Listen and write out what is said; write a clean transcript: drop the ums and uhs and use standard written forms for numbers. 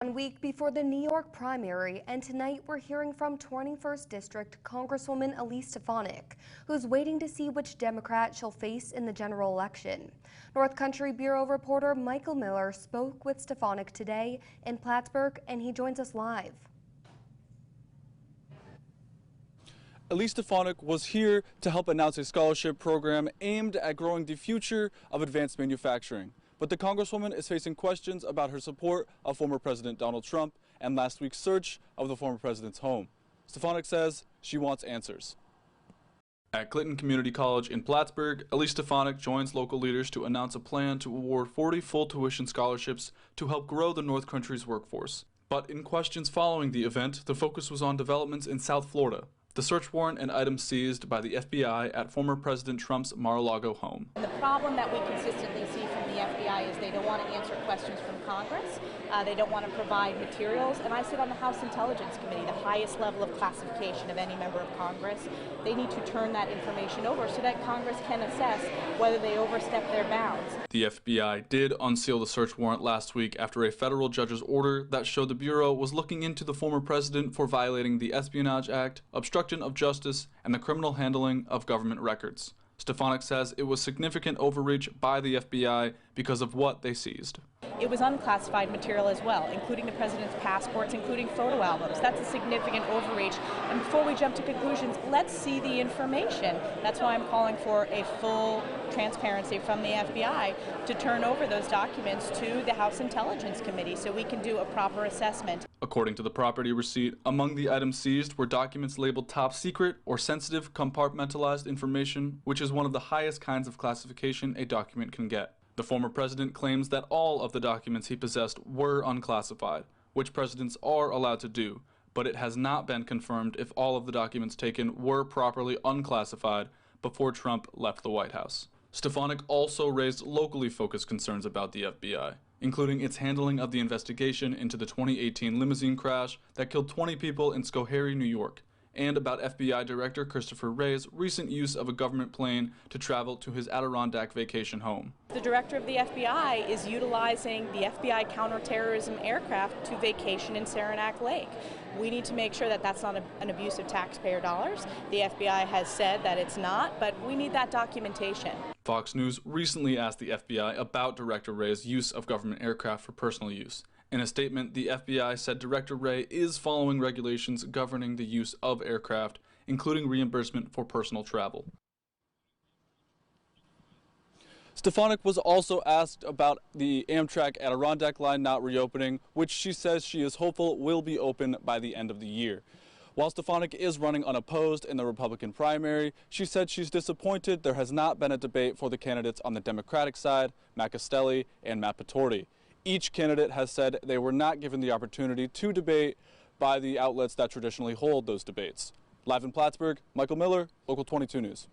1 week before the New York primary, and tonight we're hearing from 21st District Congresswoman Elise Stefanik, who's waiting to see which Democrat she'll face in the general election. North Country Bureau reporter Michael Miller spoke with Stefanik today in Plattsburgh, and he joins us live. Elise Stefanik was here to help announce a scholarship program aimed at growing the future of advanced manufacturing. But the Congresswoman is facing questions about her support of former President Donald Trump and last week's search of the former president's home. Stefanik says she wants answers. At Clinton Community College in Plattsburgh, Elise Stefanik joins local leaders to announce a plan to award 40 full tuition scholarships to help grow the North Country's workforce. But in questions following the event, the focus was on developments in South Florida, the search warrant and items seized by the FBI at former President Trump's Mar-a-Lago home. And the problem that we consistently see from the FBI is they don't want to answer questions from Congress. They don't want to provide materials. And I sit on the House Intelligence Committee, the highest level of classification of any member of Congress. They need to turn that information over so that Congress can assess whether they overstep their bounds. The FBI did unseal the search warrant last week after a federal judge's order that showed the Bureau was looking into the former president for violating the Espionage Act, obstruction of justice, and the criminal handling of government records. Stefanik says it was significant overreach by the FBI because of what they seized. It was unclassified material as well, including the president's passports, including photo albums. That's a significant overreach. And before we jump to conclusions, let's see the information. That's why I'm calling for a full transparency from the FBI to turn over those documents to the House Intelligence Committee so we can do a proper assessment. According to the property receipt, among the items seized were documents labeled top secret or sensitive compartmentalized information, which is one of the highest kinds of classification a document can get. The former president claims that all of the documents he possessed were unclassified, which presidents are allowed to do, but it has not been confirmed if all of the documents taken were properly unclassified before Trump left the White House. Stefanik also raised locally focused concerns about the FBI, including its handling of the investigation into the 2018 limousine crash that killed 20 people in Schoharie, New York, and about FBI Director Christopher Wray's recent use of a government plane to travel to his Adirondack vacation home. The director of the FBI is utilizing the FBI counterterrorism aircraft to vacation in Saranac Lake. We need to make sure that that's not an abuse of taxpayer dollars. The FBI has said that it's not, but we need that documentation. Fox News recently asked the FBI about Director Wray's use of government aircraft for personal use. In a statement, the FBI said Director Wray is following regulations governing the use of aircraft, including reimbursement for personal travel. Stefanik was also asked about the Amtrak Adirondack line not reopening, which she says she is hopeful will be open by the end of the year. While Stefanik is running unopposed in the Republican primary, she said she's disappointed there has not been a debate for the candidates on the Democratic side, Matt Castelli and Matt Patorti. Each candidate has said they were not given the opportunity to debate by the outlets that traditionally hold those debates. Live in Plattsburgh, Michael Miller, Local 22 News.